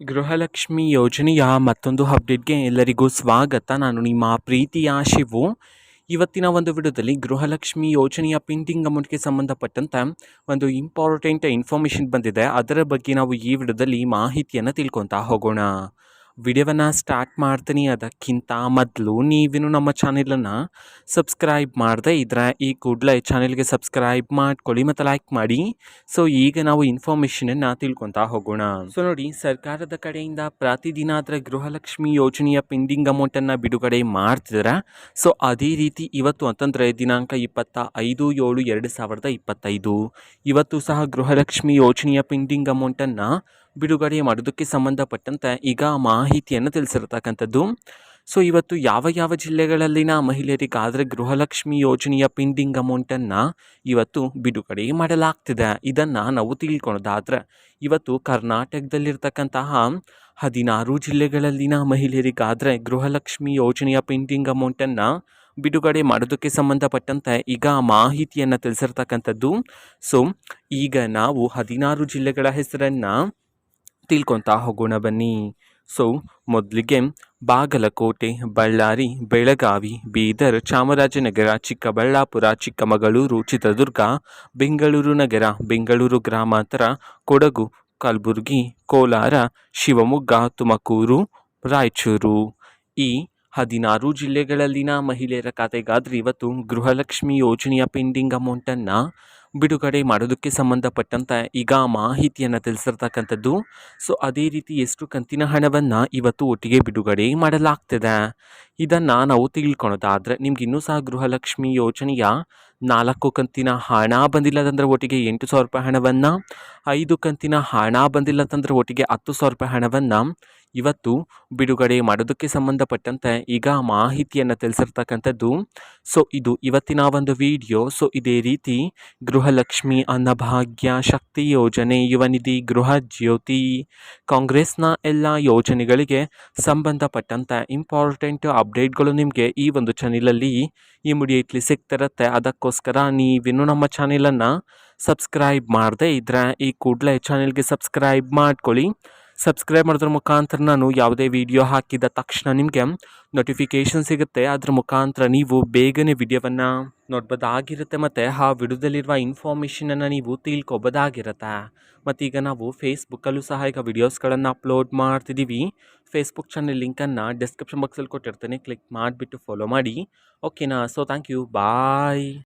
ಗೃಹಲಕ್ಷ್ಮಿ ಯೋಜನೆಯ ಮತ್ತೊಂದು ಅಪ್ಡೇಟ್ಗೆ ಎಲ್ಲರಿಗೂ ಸ್ವಾಗತ. ನಾನು ನಿಮ್ಮ ಪ್ರೀತಿಯ ಶಿವು. ಇವತ್ತಿನ ಒಂದು ವಿಡಿಯೋದಲ್ಲಿ ಗೃಹಲಕ್ಷ್ಮಿ ಯೋಜನೆಯ ಪೆಂಡಿಂಗ್ ಅಮೌಂಟ್ಗೆ ಸಂಬಂಧಪಟ್ಟಂತೆ ಒಂದು ಇಂಪಾರ್ಟೆಂಟ್ ಇನ್ಫಾರ್ಮೇಷನ್ ಬಂದಿದೆ. ಅದರ ಬಗ್ಗೆ ನಾವು ಈ ವಿಡಿಯೋದಲ್ಲಿ ಮಾಹಿತಿಯನ್ನು ತಿಳ್ಕೊತಾ ಹೋಗೋಣ. ವಿಡಿಯೋವನ್ನು ಸ್ಟಾರ್ಟ್ ಮಾಡ್ತೀನಿ. ಅದಕ್ಕಿಂತ ಮೊದಲು ನೀವೇನು ನಮ್ಮ ಚಾನೆಲನ್ನು ಸಬ್ಸ್ಕ್ರೈಬ್ ಮಾಡದೆ ಇದ್ರೆ ಈ ಕೂಡಲೇ ಚಾನೆಲ್ಗೆ ಸಬ್ಸ್ಕ್ರೈಬ್ ಮಾಡ್ಕೊಳ್ಳಿ ಮತ್ತು ಲೈಕ್ ಮಾಡಿ. ಸೊ ಈಗ ನಾವು ಇನ್ಫಾರ್ಮೇಷನನ್ನು ತಿಳ್ಕೊತಾ ಹೋಗೋಣ. ಸೊ ನೋಡಿ, ಸರ್ಕಾರದ ಕಡೆಯಿಂದ ಪ್ರತಿದಿನ ಅದರ ಗೃಹಲಕ್ಷ್ಮಿ ಯೋಜನೆಯ ಪೆಂಡಿಂಗ್ ಅಮೌಂಟನ್ನು ಬಿಡುಗಡೆ ಮಾಡ್ತಿದ್ದಾರೆ. ಸೊ ಅದೇ ರೀತಿ ಇವತ್ತು ಅಂತಂದರೆ ದಿನಾಂಕ 25/7/2025 ಇವತ್ತು ಸಹ ಗೃಹಲಕ್ಷ್ಮಿ ಯೋಜನೆಯ ಪೆಂಡಿಂಗ್ ಅಮೌಂಟನ್ನು ಬಿಡುಗಡೆ ಮಾಡೋದಕ್ಕೆ ಸಂಬಂಧಪಟ್ಟಂತೆ ಈಗ ಮಾಹಿತಿಯನ್ನು ತಿಳಿಸಿರ್ತಕ್ಕಂಥದ್ದು. ಸೊ ಇವತ್ತು ಯಾವ ಯಾವ ಜಿಲ್ಲೆಗಳಲ್ಲಿನ ಮಹಿಳೆಯರಿಗಾದರೆ ಗೃಹಲಕ್ಷ್ಮಿ ಯೋಜನೆಯ ಪೆಂಡಿಂಗ್ ಅಮೌಂಟನ್ನು ಇವತ್ತು ಬಿಡುಗಡೆ ಮಾಡಲಾಗ್ತಿದೆ, ಇದನ್ನು ನಾವು ತಿಳ್ಕೊಳೋದಾದರೆ ಇವತ್ತು ಕರ್ನಾಟಕದಲ್ಲಿರ್ತಕ್ಕಂತಹ 16 ಜಿಲ್ಲೆಗಳಲ್ಲಿನ ಮಹಿಳೆಯರಿಗಾದರೆ ಗೃಹಲಕ್ಷ್ಮಿ ಯೋಜನೆಯ ಪೆಂಡಿಂಗ್ ಅಮೌಂಟನ್ನು ಬಿಡುಗಡೆ ಮಾಡೋದಕ್ಕೆ ಸಂಬಂಧಪಟ್ಟಂತೆ ಈಗ ಮಾಹಿತಿಯನ್ನು ತಿಳಿಸಿರ್ತಕ್ಕಂಥದ್ದು. ಸೊ ಈಗ ನಾವು 16 ಜಿಲ್ಲೆಗಳ ಹೆಸರನ್ನು ತಿಳ್ಕೊತಾ ಹೋಗೋಣ ಬನ್ನಿ. ಸೊ ಮೊದಲಿಗೆ ಬಾಗಲಕೋಟೆ, ಬಳ್ಳಾರಿ, ಬೆಳಗಾವಿ, ಬೀದರ್, ಚಾಮರಾಜನಗರ, ಚಿಕ್ಕಬಳ್ಳಾಪುರ, ಚಿಕ್ಕಮಗಳೂರು, ಚಿತ್ರದುರ್ಗ, ಬೆಂಗಳೂರು ನಗರ, ಬೆಂಗಳೂರು ಗ್ರಾಮಾಂತರ, ಕೊಡಗು, ಕಲಬುರಗಿ, ಕೋಲಾರ, ಶಿವಮೊಗ್ಗ, ತುಮಕೂರು, ರಾಯಚೂರು. ಈ 16 ಜಿಲ್ಲೆಗಳಲ್ಲಿನ ಮಹಿಳೆಯರ ಖಾತೆಗಾದರೆ ಇವತ್ತು ಗೃಹಲಕ್ಷ್ಮಿ ಯೋಜನೆಯ ಪೆಂಡಿಂಗ್ ಅಮೌಂಟನ್ನು ಬಿಡುಗಡೆ ಮಾಡೋದಕ್ಕೆ ಸಂಬಂಧಪಟ್ಟಂತೆ ಈಗ ಮಾಹಿತಿಯನ್ನು ತಿಳಿಸಿರ್ತಕ್ಕಂಥದ್ದು. ಸೊ ಅದೇ ರೀತಿ ಎಷ್ಟು ಕಂತಿನ ಹಣವನ್ನು ಇವತ್ತು ಒಟ್ಟಿಗೆ ಬಿಡುಗಡೆ ಮಾಡಲಾಗ್ತದೆ ಇದನ್ನು ನಾವು ತಿಳ್ಕೊಳೋದಾದರೆ ನಿಮ್ಗೆ ಇನ್ನೂ ಸಹ ಗೃಹಲಕ್ಷ್ಮಿ ಯೋಜನೆಯ 4 ಕಂತಿನ ಹಣ ಬಂದಿಲ್ಲದಂದರೆ ಒಟ್ಟಿಗೆ 8,000 ರೂಪಾಯಿ ಹಣವನ್ನು, 5 ಕಂತಿನ ಹಣ ಬಂದಿಲ್ಲದಂದರೆ ಒಟ್ಟಿಗೆ 10,000 ರೂಪಾಯಿ ಹಣವನ್ನು ಇವತ್ತು ಬಿಡುಗಡೆ ಮಾಡೋದಕ್ಕೆ ಸಂಬಂಧಪಟ್ಟಂತೆ ಈಗ ಮಾಹಿತಿಯನ್ನು ತಿಳಿಸಿರ್ತಕ್ಕಂಥದ್ದು. ಸೊ ಇದು ಇವತ್ತಿನ ಒಂದು ವಿಡಿಯೋ. ಸೊ ಇದೇ ರೀತಿ ಗೃಹಲಕ್ಷ್ಮಿ, ಅನ್ನಭಾಗ್ಯ, ಶಕ್ತಿ ಯೋಜನೆ, ಯುವ ನಿಧಿ, ಗೃಹ ಜ್ಯೋತಿ, ಕಾಂಗ್ರೆಸ್ನ ಎಲ್ಲ ಯೋಜನೆಗಳಿಗೆ ಸಂಬಂಧಪಟ್ಟಂತೆ ಇಂಪಾರ್ಟೆಂಟ್ ಅಪ್ಡೇಟ್ಗಳು ನಿಮಗೆ ಈ ಒಂದು ಚಾನೆಲಲ್ಲಿ ಇಮಿಡಿಯೇಟ್ಲಿ ಸಿಗ್ತಿರುತ್ತೆ. ಅದಕ್ಕೋಸ್ಕರ ನೀವಿನ್ನೂ ನಮ್ಮ ಚಾನೆಲನ್ನು ಸಬ್ಸ್ಕ್ರೈಬ್ ಮಾಡದೇ ಇದ್ದರೆ ಈ ಕೂಡಲೇ ಚಾನೆಲ್ಗೆ ಸಬ್ಸ್ಕ್ರೈಬ್ ಮಾಡ್ಕೊಳ್ಳಿ. ಸಬ್ಸ್ಕ್ರೈಬ್ ಮಾಡೋದ್ರ ಮುಖಾಂತರ ನಾನು ಯಾವುದೇ ವಿಡಿಯೋ ಹಾಕಿದ ತಕ್ಷಣ ನಿಮಗೆ ನೋಟಿಫಿಕೇಷನ್ ಸಿಗುತ್ತೆ. ಅದ್ರ ಮುಖಾಂತರ ನೀವು ಬೇಗನೆ ವಿಡಿಯೋವನ್ನು ನೋಡ್ಬೋದಾಗಿರುತ್ತೆ ಮತ್ತು ಆ ವಿಡಿಯೋದಲ್ಲಿರುವ ಇನ್ಫಾರ್ಮೇಷನನ್ನು ನೀವು ತಿಳ್ಕೊಬೋದಾಗಿರುತ್ತೆ. ಮತ್ತೀಗ ನಾವು ಫೇಸ್ಬುಕ್ಕಲ್ಲೂ ಸಹ ಈಗ ವಿಡಿಯೋಸ್ಗಳನ್ನು ಅಪ್ಲೋಡ್ ಮಾಡ್ತಿದ್ದೀವಿ. ಫೇಸ್ಬುಕ್ ಚಾನೆಲ್ ಲಿಂಕನ್ನು ಡಿಸ್ಕ್ರಿಪ್ಷನ್ ಬಾಕ್ಸಲ್ಲಿ ಕೊಟ್ಟಿರ್ತೇನೆ, ಕ್ಲಿಕ್ ಮಾಡಿಬಿಟ್ಟು ಫಾಲೋ ಮಾಡಿ. ಓಕೆನಾ? So thank you, bye.